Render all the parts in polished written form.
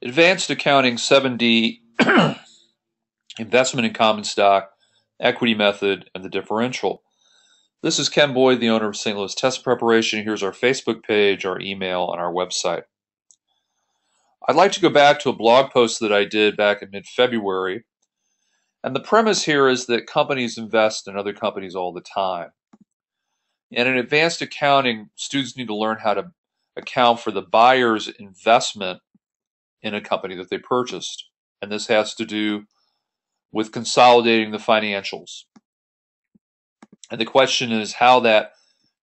Advanced Accounting 7D, Investment in Common Stock, Equity Method, and the Differential. This is Ken Boyd, the owner of St. Louis Test Preparation. Here's our Facebook page, our email, and our website. I'd like to go back to a blog post that I did back in mid-February. And the premise here is that companies invest in other companies all the time. And in advanced accounting, students need to learn how to account for the buyer's investment in a company that they purchased. And this has to do with consolidating the financials. And the question is how that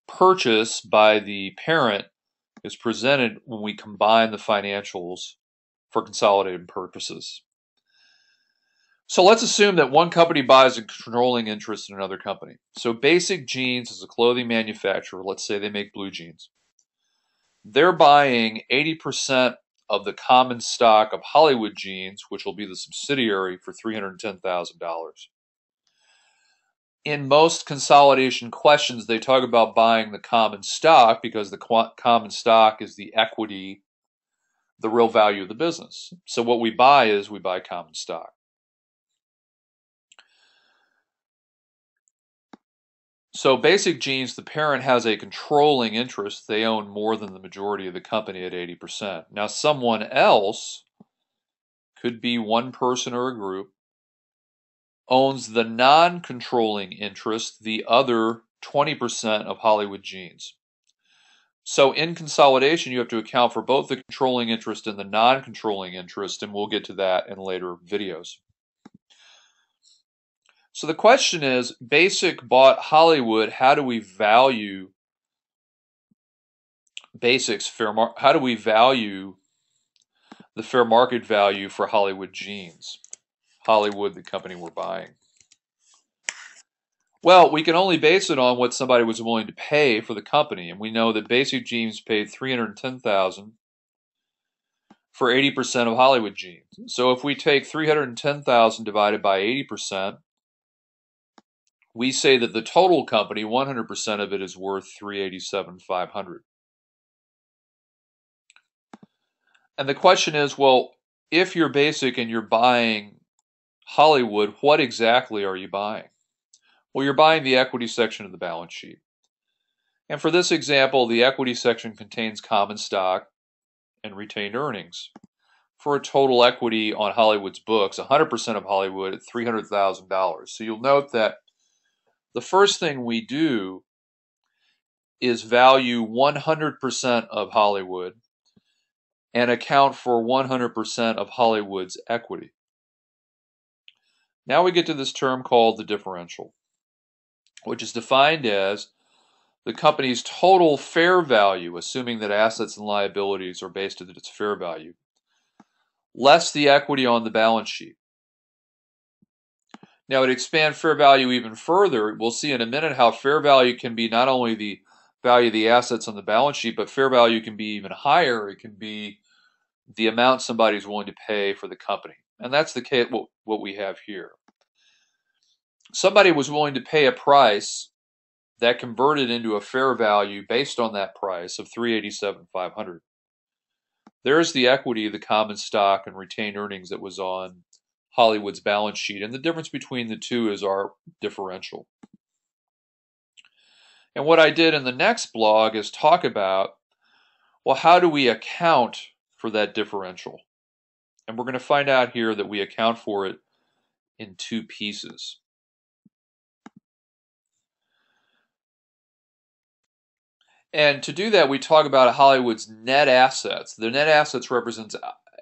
purchase by the parent is presented when we combine the financials for consolidated purposes. So let's assume that one company buys a controlling interest in another company. So Basic Jeans is a clothing manufacturer. Let's say they make blue jeans. They're buying 80% of the common stock of Hollywood Jeans, which will be the subsidiary, for $310,000. In most consolidation questions, they talk about buying the common stock because the common stock is the equity, the real value of the business. So what we buy common stock. So Basic Jeans, the parent has a controlling interest. They own more than the majority of the company at 80%. Now someone else, could be one person or a group, owns the non-controlling interest, the other 20% of Hollywood Jeans. So in consolidation, you have to account for both the controlling interest and the non-controlling interest, and we'll get to that in later videos. So the question is, Basic bought Hollywood. How do we value Basic's how do we value the fair market value for Hollywood Jeans? Hollywood, the company we're buying. Well, we can only base it on what somebody was willing to pay for the company, and we know that Basic Jeans paid $310,000 for 80% of Hollywood Jeans. So if we take $310,000 divided by 80%, we say that the total company, 100% of it, is worth $387,500. And the question is, well, if you're Basic and you're buying Hollywood, what exactly are you buying? Well, you're buying the equity section of the balance sheet. And for this example, the equity section contains common stock and retained earnings for a total equity on Hollywood's books, 100% of Hollywood, at $300,000. So you'll note that the first thing we do is value 100% of Hollywood and account for 100% of Hollywood's equity. Now we get to this term called the differential, which is defined as the company's total fair value, assuming that assets and liabilities are based at its fair value, less the equity on the balance sheet. Now, to expand fair value even further, we'll see in a minute how fair value can be not only the value of the assets on the balance sheet, but fair value can be even higher. It can be the amount somebody's willing to pay for the company. And that's the case, what we have here. Somebody was willing to pay a price that converted into a fair value based on that price of $387,500. There's the equity of the common stock and retained earnings that was on Hollywood's balance sheet, and the difference between the two is our differential. And what I did in the next blog is talk about, well, how do we account for that differential? And we're going to find out here that we account for it in two pieces. And to do that, we talk about Hollywood's net assets. The net assets represents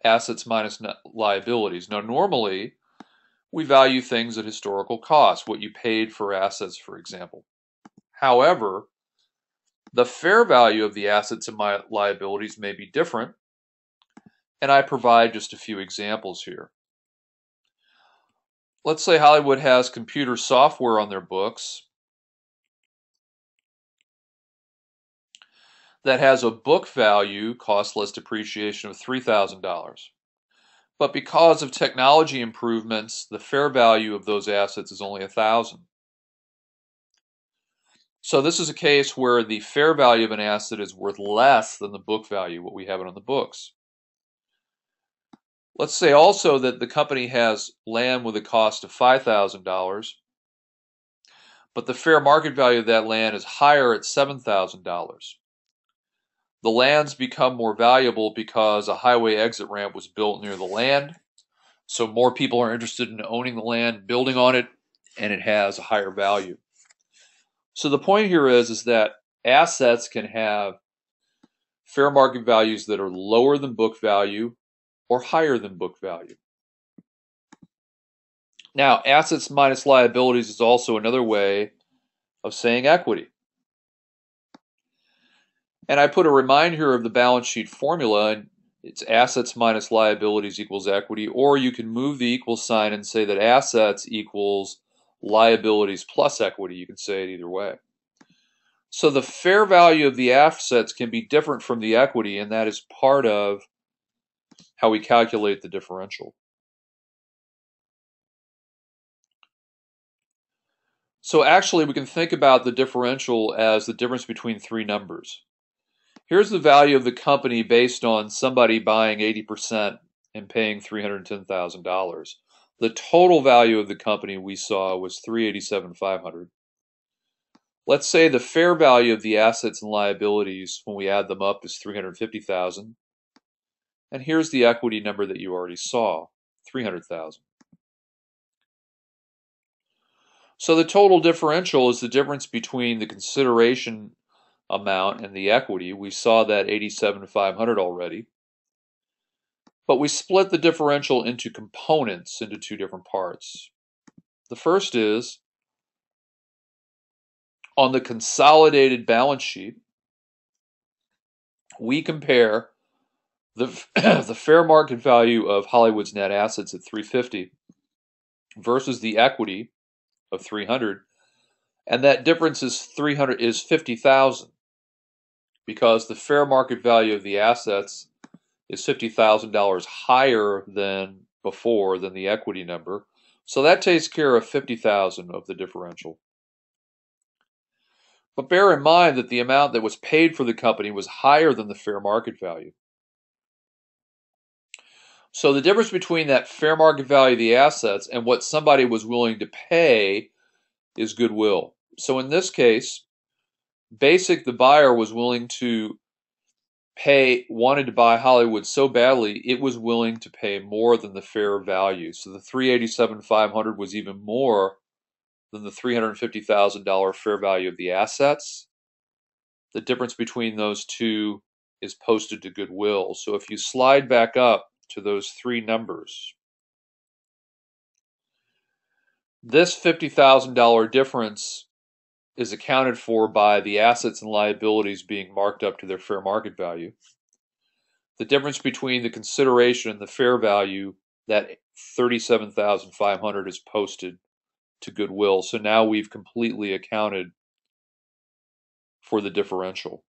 assets minus net liabilities. Now, normally, we value things at historical cost, what you paid for assets, for example. However, the fair value of the assets and liabilities may be different, and I provide just a few examples here. Let's say Hollywood has computer software on their books that has a book value, cost less depreciation, of $3,000. But because of technology improvements, the fair value of those assets is only $1,000. So this is a case where the fair value of an asset is worth less than the book value, what we have it on the books. Let's say also that the company has land with a cost of $5,000, but the fair market value of that land is higher at $7,000. The lands become more valuable because a highway exit ramp was built near the land, so more people are interested in owning the land, building on it, and it has a higher value. So the point here is that assets can have fair market values that are lower than book value or higher than book value. Now, assets minus liabilities is also another way of saying equity. And I put a reminder here of the balance sheet formula, and it's assets minus liabilities equals equity, or you can move the equal sign and say that assets equals liabilities plus equity. You can say it either way. So the fair value of the assets can be different from the equity, and that is part of how we calculate the differential. So actually, we can think about the differential as the difference between three numbers. Here's the value of the company based on somebody buying 80% and paying $310,000. The total value of the company we saw was $387,500. Let's say the fair value of the assets and liabilities when we add them up is $350,000. And here's the equity number that you already saw, $300,000. So the total differential is the difference between the consideration amount and the equity. We saw that $87,500 already. But we split the differential into components, into two different parts. The first is on the consolidated balance sheet, we compare the fair market value of Hollywood's net assets at $350 versus the equity of $300, and that difference is $50,000 because the fair market value of the assets is $50,000 higher than before than the equity number. So that takes care of $50,000 of the differential. But bear in mind that the amount that was paid for the company was higher than the fair market value. So the difference between that fair market value of the assets and what somebody was willing to pay is goodwill. So in this case, Basic, the buyer, was willing to wanted to buy Hollywood so badly, it was willing to pay more than the fair value. So the $387,500 was even more than the $350,000 fair value of the assets. The difference between those two is posted to goodwill. So if you slide back up to those three numbers, this $50,000 difference is accounted for by the assets and liabilities being marked up to their fair market value. The difference between the consideration and the fair value, that $37,500, is posted to goodwill. So now we've completely accounted for the differential.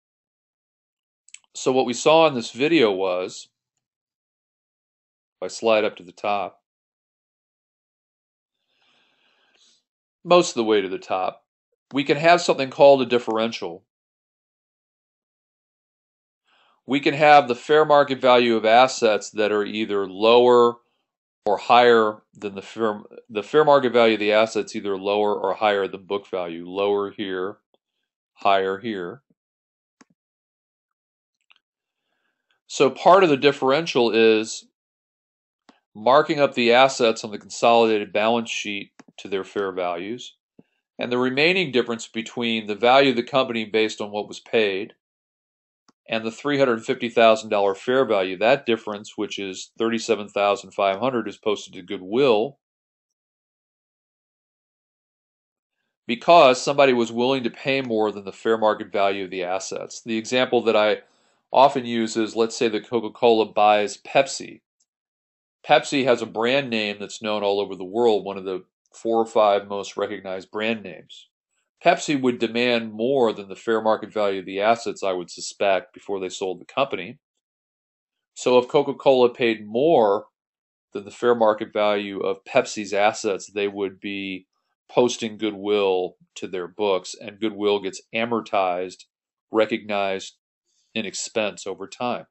So what we saw in this video was, if I slide up to the top, most of the way to the top, we can have something called a differential. We can have the fair market value of assets that are either lower or higher than the fair market value of the assets, either lower or higher than book value. Lower here, higher here. So part of the differential is marking up the assets on the consolidated balance sheet to their fair values, and the remaining difference between the value of the company based on what was paid and the $350,000 fair value, that difference, which is $37,500, is posted to goodwill because somebody was willing to pay more than the fair market value of the assets. The example that I often use is, let's say that Coca-Cola buys Pepsi. Pepsi has a brand name that's known all over the world, one of the 4 or 5 most recognized brand names. Pepsi would demand more than the fair market value of the assets, I would suspect, before they sold the company. So if Coca-Cola paid more than the fair market value of Pepsi's assets, they would be posting goodwill to their books, and goodwill gets amortized, recognized in expense over time.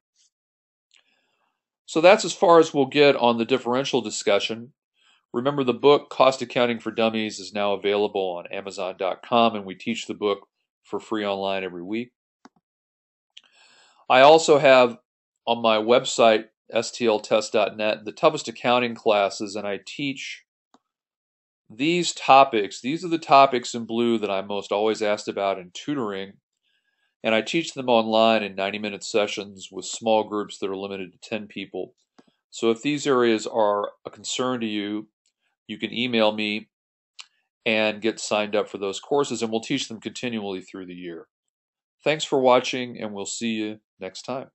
So that's as far as we'll get on the differential discussion. Remember, the book Cost Accounting for Dummies is now available on Amazon.com, and we teach the book for free online every week. I also have on my website, stltest.net, the toughest accounting classes, and I teach these topics. These are the topics in blue that I'm most always asked about in tutoring, and I teach them online in 90-minute sessions with small groups that are limited to 10 people. So if these areas are a concern to you, you can email me and get signed up for those courses, and we'll teach them continually through the year. Thanks for watching, and we'll see you next time.